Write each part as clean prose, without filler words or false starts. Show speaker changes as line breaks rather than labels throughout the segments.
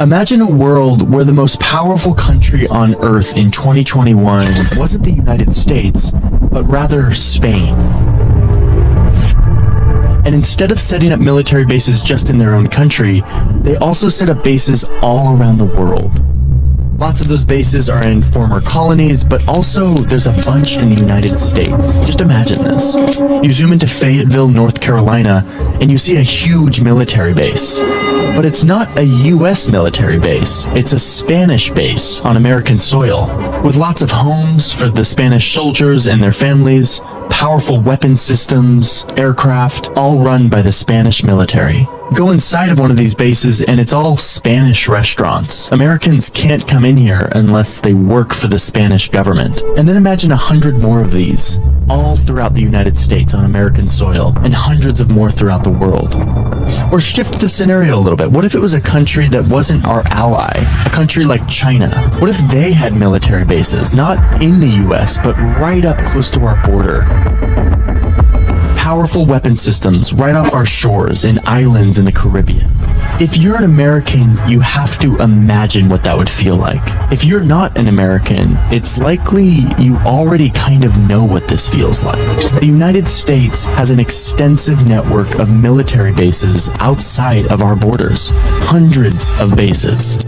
Imagine a world where the most powerful country on Earth in 2021 wasn't the United States, but rather Spain. And instead of setting up military bases just in their own country, they also set up bases all around the world. Lots of those bases are in former colonies, but also there's a bunch in the United States. Just imagine this. You zoom into Fayetteville, North Carolina, and you see a huge military base. But it's not a US military base. It's a Spanish base on American soil, with lots of homes for the Spanish soldiers and their families, powerful weapon systems, aircraft, all run by the Spanish military. Go inside of one of these bases and it's all Spanish restaurants. Americans can't come in here unless they work for the Spanish government. And then imagine 100 more of these, all throughout the United States on American soil, and hundreds of more throughout the world. Or shift the scenario a little bit. What if it was a country that wasn't our ally? A country like China. What if they had military bases, not in the US, but right up close to our border? Powerful weapon systems right off our shores in islands in the Caribbean. If you're an American, you have to imagine what that would feel like. If you're not an American, it's likely you already kind of know what this feels like. The United States has an extensive network of military bases outside of our borders. Hundreds of bases.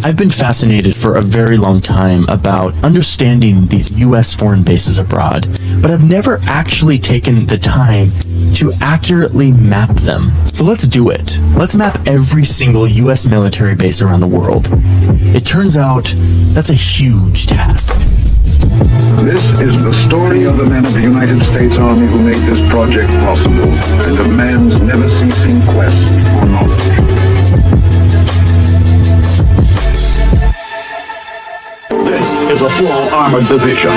I've been fascinated for a very long time about understanding these US foreign bases abroad, but I've never actually taken the time to accurately map them. So let's do it. Let's map every single US military base around the world. It turns out that's a huge task.
This is the story of the men of the United States Army who made this project possible, and of man's never-ceasing quest for knowledge.
This is a full armored division.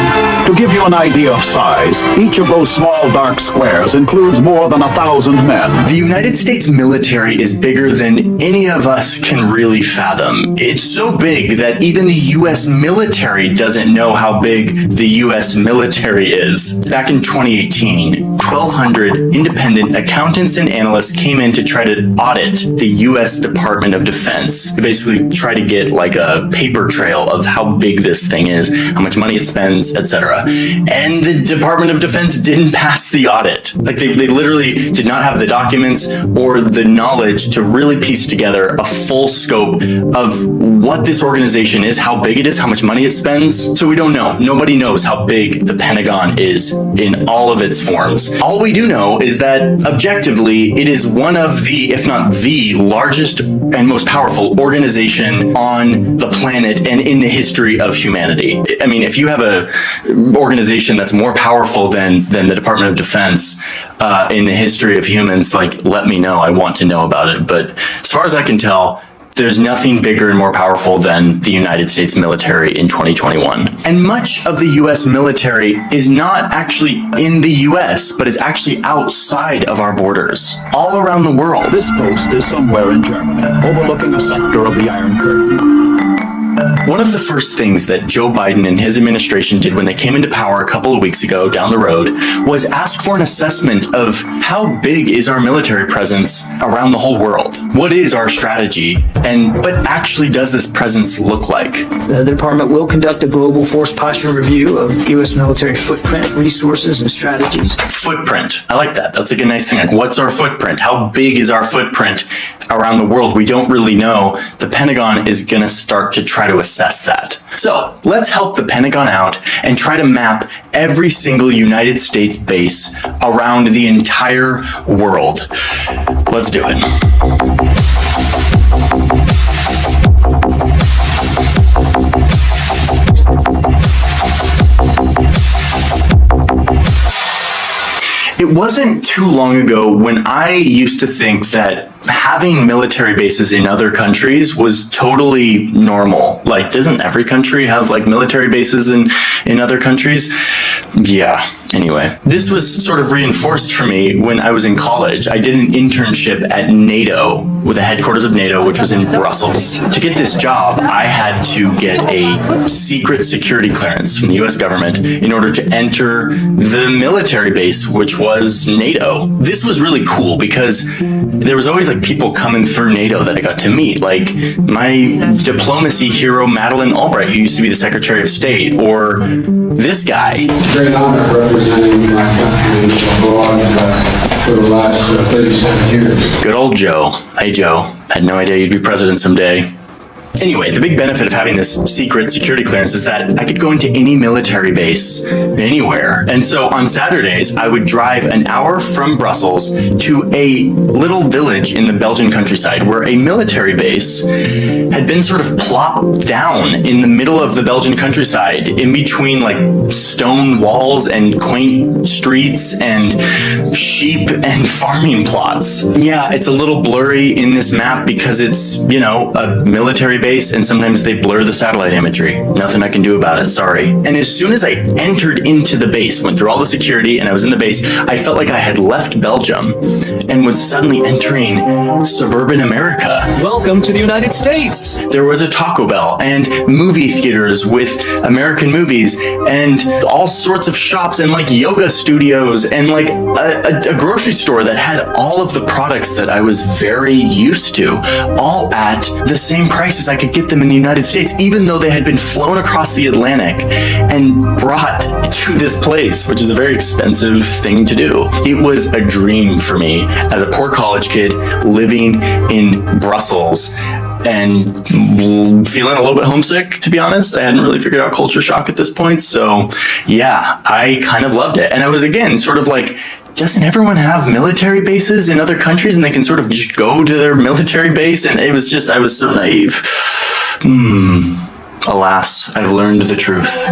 To give you an idea of size, each of those small dark squares includes more than 1,000 men.
The United States military is bigger than any of us can really fathom. It's so big that even the US military doesn't know how big the US military is. Back in 2018, 1,200 independent accountants and analysts came in to try to audit the US Department of Defense. They basically try to get like a paper trail of how big this thing is, how much money it spends, etc. And the Department of Defense didn't pass the audit. Like they literally did not have the documents or the knowledge to really piece together a full scope of what this organization is, how big it is, how much money it spends. So we don't know. Nobody knows how big the Pentagon is in all of its forms. All we do know is that objectively, it is one of the, if not the largest and most powerful organization on the planet and in the history of humanity. I mean, if you have a organization that's more powerful than the Department of Defense in the history of humans, like, let me know. I want to know about it. But as far as I can tell, there's nothing bigger and more powerful than the United States military in 2021. And much of the US military is not actually in the US, but is actually outside of our borders, all around the world.
This post is somewhere in Germany, overlooking a sector of the Iron Curtain.
One of the first things that Joe Biden and his administration did when they came into power a couple of weeks ago down the road was ask for an assessment of how big is our military presence around the whole world? What is our strategy? And what actually does this presence look like?
The department will conduct a global force posture review of U.S. military footprint, resources, and strategies.
Footprint. I like that. That's like a nice thing. Like, what's our footprint? How big is our footprint around the world? We don't really know. The Pentagon is going to start to try to assess that. So let's help the Pentagon out and try to map every single United States base around the entire world. Let's do it. It wasn't too long ago when I used to think that having military bases in other countries was totally normal. Like, doesn't every country have like military bases in other countries? Yeah, anyway. This was sort of reinforced for me when I was in college. I did an internship at NATO, with the headquarters of NATO, which was in Brussels. To get this job, I had to get a secret security clearance from the US government in order to enter the military base, which was NATO. This was really cool because there was always like of people coming through NATO that I got to meet, like my diplomacy hero, Madeleine Albright, who used to be the Secretary of State, or this guy.
Great honor representing my country abroad for the last 37 years.
Good old Joe. Hey, Joe. Had no idea you'd be president someday. Anyway, the big benefit of having this secret security clearance is that I could go into any military base anywhere. And so on Saturdays, I would drive an hour from Brussels to a little village in the Belgian countryside where a military base had been sort of plopped down in the middle of the Belgian countryside, in between like stone walls and quaint streets and sheep and farming plots. Yeah, it's a little blurry in this map because it's, you know, a military base, and sometimes they blur the satellite imagery. Nothing I can do about it, sorry. And as soon as I entered into the base, went through all the security, and I was in the base, I felt like I had left Belgium and was suddenly entering suburban America.
Welcome to the United States.
There was a Taco Bell and movie theaters with American movies and all sorts of shops and like yoga studios and like a grocery store that had all of the products that I was very used to, all at the same price as I could get them in the United States, even though they had been flown across the Atlantic and brought to this place, which is a very expensive thing to do. It was a dream for me as a poor college kid living in Brussels and feeling a little bit homesick, to be honest. I hadn't really figured out culture shock at this point. So yeah, I kind of loved it. And I was, again, sort of like, doesn't everyone have military bases in other countries and they can sort of just go to their military base? And it was just, I was so naive. Alas, I've learned the truth.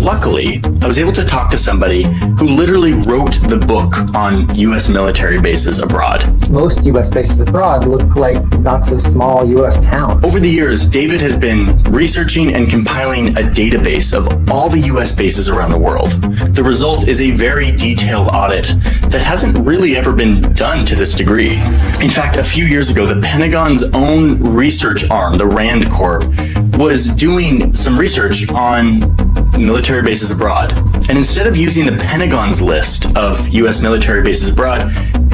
Luckily, I was able to talk to somebody who literally wrote the book on U.S. military bases abroad.
Most U.S. bases abroad look like lots of small U.S. towns.
Over the years, David has been researching and compiling a database of all the U.S. bases around the world. The result is a very detailed audit that hasn't really ever been done to this degree. In fact, a few years ago, the Pentagon's own research arm, the RAND Corp, was doing some research on military bases abroad. And instead of using the Pentagon's list of U.S. military bases abroad,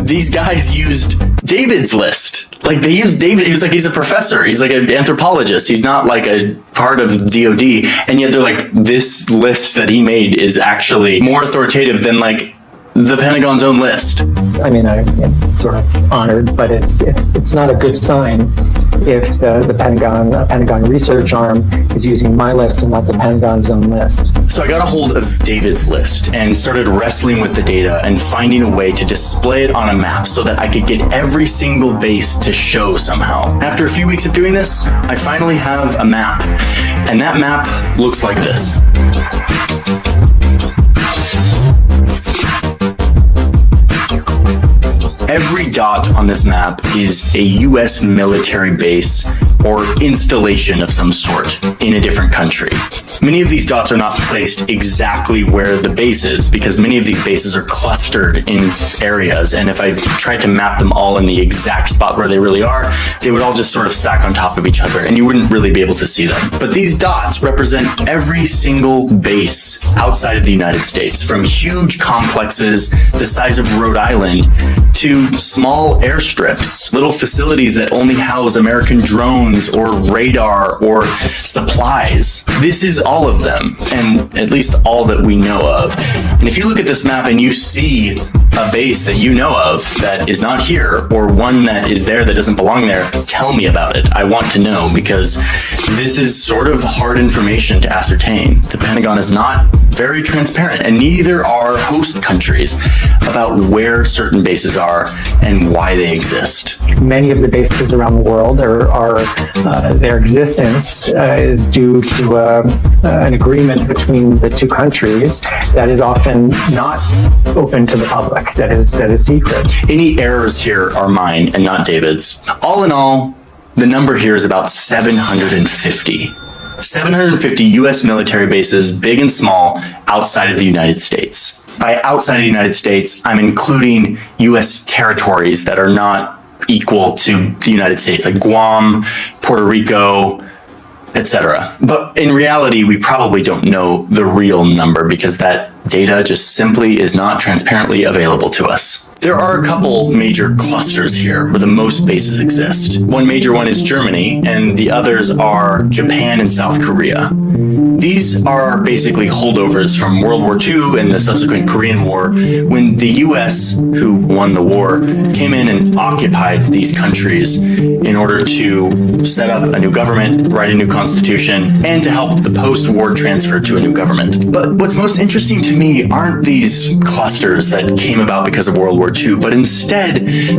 these guys used David's list. Like, they used David. He was like, he's a professor. He's like an anthropologist. He's not like a part of DOD. And yet they're like, this list that he made is actually more authoritative than like the Pentagon's own list.
I mean, I'm sort of honored, but it's not a good sign if the Pentagon research arm is using my list and not the Pentagon's own list.
So I got a hold of David's list and started wrestling with the data and finding a way to display it on a map so that I could get every single base to show somehow. After a few weeks of doing this, I finally have a map, and that map looks like this. Every dot on this map is a U.S. military base or installation of some sort in a different country. Many of these dots are not placed exactly where the base is because many of these bases are clustered in areas, and if I tried to map them all in the exact spot where they really are, they would all just sort of stack on top of each other and you wouldn't really be able to see them. But these dots represent every single base outside of the United States, from huge complexes the size of Rhode Island to small airstrips, little facilities that only house American drones or radar or supplies. This is all of them, and at least all that we know of. And if you look at this map and you see a base that you know of that is not here, or one that is there that doesn't belong there, tell me about it. I want to know, because this is sort of hard information to ascertain. The Pentagon is not very transparent, and neither are host countries about where certain bases are and why they exist.
Many of the bases around the world are their existence is due to an agreement between the two countries that is often not open to the public, that is secret.
Any errors here are mine and not David's. All in all, the number here is about 750. 750 U.S. military bases, big and small, outside of the United States. By outside of the United States, I'm including U.S. territories that are not equal to the United States, like Guam, Puerto Rico, etc. But in reality, we probably don't know the real number because that Data just simply is not transparently available to us. There are a couple major clusters here where the most bases exist. One major one is Germany, and the others are Japan and South Korea. These are basically holdovers from World War II and the subsequent Korean War, when the US, who won the war, came in and occupied these countries in order to set up a new government, write a new constitution, and to help the post-war transfer to a new government. But what's most interesting to me aren't these clusters that came about because of World War II, but instead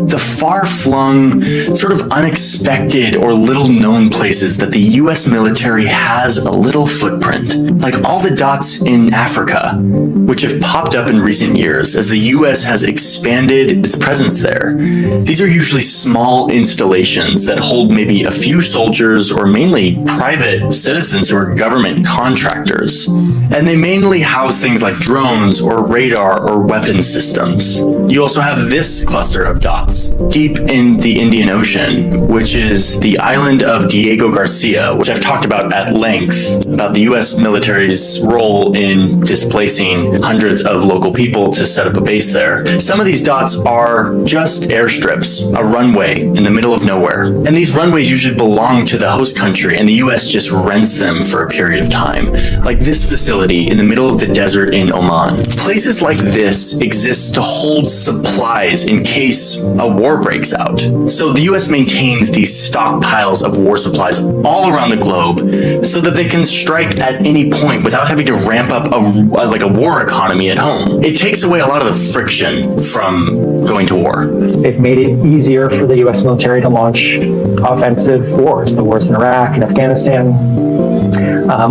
the far-flung, sort of unexpected or little-known places that the US military has a little footprint. Like all the dots in Africa, which have popped up in recent years as the US has expanded its presence there. These are usually small installations that hold maybe a few soldiers or mainly private citizens or government contractors. And they mainly house things like drones or radar or weapon systems. You also have this cluster of dots deep in the Indian Ocean, which is the island of Diego Garcia, which I've talked about at length, about the US military's role in displacing hundreds of local people to set up a base there. Some of these dots are just airstrips, a runway in the middle of nowhere. And these runways usually belong to the host country, and the US just rents them for a period of time. Like this facility in the middle of the desert in Oman. Places like this exist to hold supplies in case a war breaks out. So the US maintains these stockpiles of war supplies all around the globe so that they can strike at any point without having to ramp up a war economy at home. It takes away a lot of the friction from going to war.
It made it easier for the U.S. military to launch offensive wars. The wars in Iraq and Afghanistan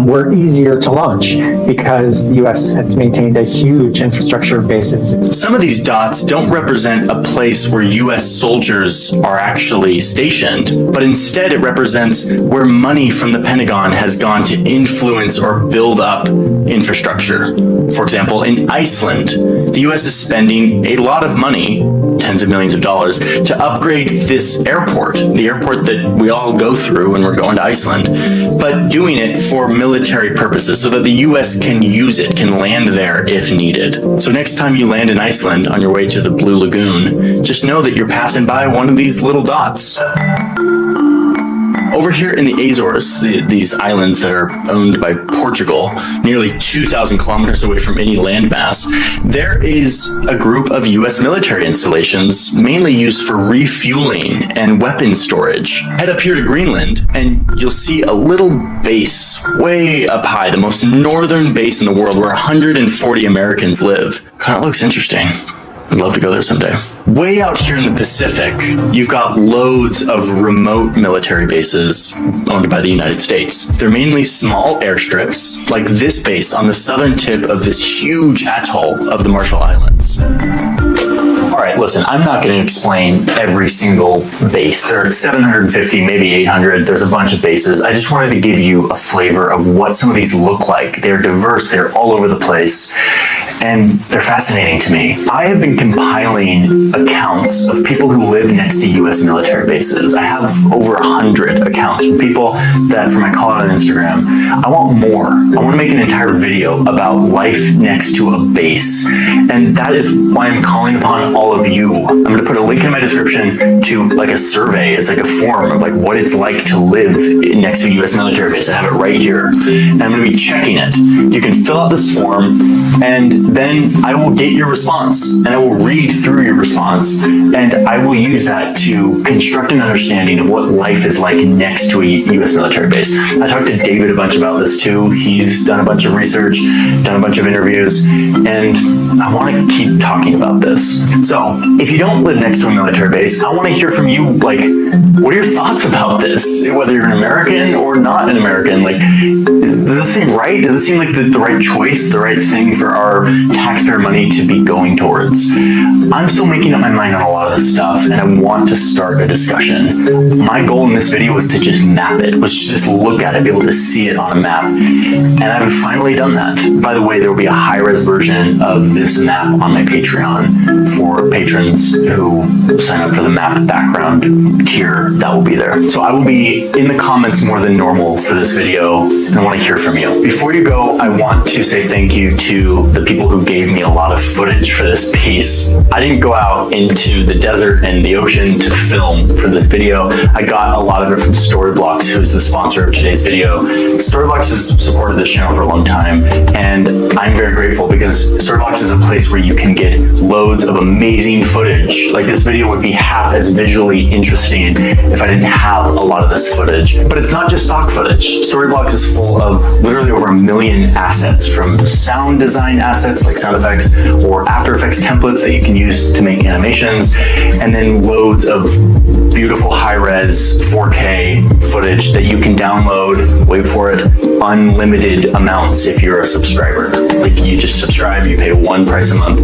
were easier to launch because the U.S. has maintained a huge infrastructure of bases.
Some of these dots don't represent a place where U.S. soldiers are actually stationed, but instead it represents where money from the Pentagon has gone to influence or build up infrastructure. For example, in Iceland, the U.S. is spending a lot of money, tens of millions of dollars, to upgrade this airport, the airport that we all go through when we're going to Iceland, but doing it for military purposes so that the U.S. can use it, can land there if needed. So next time you land in Iceland on your way to the Blue Lagoon, just know that you're passing by one of these little dots. Over here in the Azores, these islands that are owned by Portugal, nearly 2,000 kilometers away from any landmass, there is a group of U.S. military installations mainly used for refueling and weapon storage. Head up here to Greenland, and you'll see a little base way up high, the most northern base in the world where 140 Americans live. Kind of looks interesting. I'd love to go there someday. Way out here in the Pacific, you've got loads of remote military bases owned by the United States. They're mainly small airstrips, like this base on the southern tip of this huge atoll of the Marshall Islands. All right, listen, I'm not going to explain every single base. There are 750, maybe 800. There's a bunch of bases. I just wanted to give you a flavor of what some of these look like. They're diverse. They're all over the place. And they're fascinating to me. I have been compiling accounts of people who live next to U.S. military bases. I have over 100 accounts from people that, from my call out on Instagram, I want more. I want to make an entire video about life next to a base. And that is why I'm calling upon all of you. I'm going to put a link in my description to like a survey. It's like a form of like what it's like to live next to a U.S. military base. I have it right here. And I'm going to be checking it. You can fill out this form, and then I will get your response, and I will read through your response, and I will use that to construct an understanding of what life is like next to a U.S. military base. I talked to David a bunch about this too. He's done a bunch of research, done a bunch of interviews, and I want to keep talking about this. So if you don't live next to a military base, I want to hear from you, like, what are your thoughts about this? Whether you're an American or not an American, like, does this seem right? Does it seem like the right choice, the right thing for our taxpayer money to be going towards? I'm still making up my mind on a lot of this stuff, and I want to start a discussion. My goal in this video was to just map it, was to just look at it, be able to see it on a map, and I've finally done that. By the way, there will be a high-res version of this map on my Patreon for patrons who sign up for the map background tier. That will be there. So I will be in the comments more than normal for this video, and I want to hear from you. Before you go, I want to say thank you to the people who gave me a lot of footage for this piece. I didn't go out into the desert and the ocean to film for this video. I got a lot of it from Storyblocks, who's the sponsor of today's video. Storyblocks has supported this channel for a long time, and I'm very grateful because Storyblocks is a place where you can get loads of amazing footage. Like, this video would be half as visually interesting if I didn't have a lot of this footage. But it's not just stock footage. Storyblocks is full of literally over 1 million assets, from sound design assets like sound effects or After Effects templates that you can use to make animations, and then loads of beautiful high-res 4K footage that you can download, wait for it, unlimited amounts if you're a subscriber. Like, you just subscribe, you pay one price a month,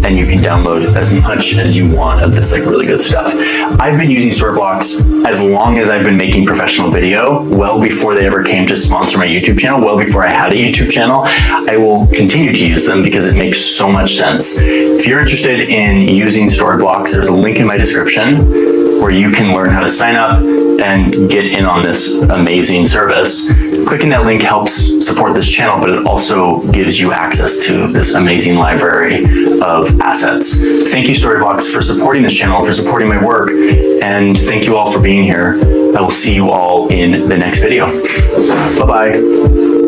and you can download as much as you want of this like really good stuff. I've been using Storyblocks as long as I've been making professional video, well before they ever came to sponsor my YouTube channel, well before I had a YouTube channel. I will continue to use them because it makes so much sense. If you're interested in using Storyblocks, there's a link in my description where you can learn how to sign up and get in on this amazing service. Clicking that link helps support this channel, but it also gives you access to this amazing library of assets. Thank you, Storyblocks, for supporting this channel, for supporting my work, and thank you all for being here. I will see you all in the next video. Bye-bye.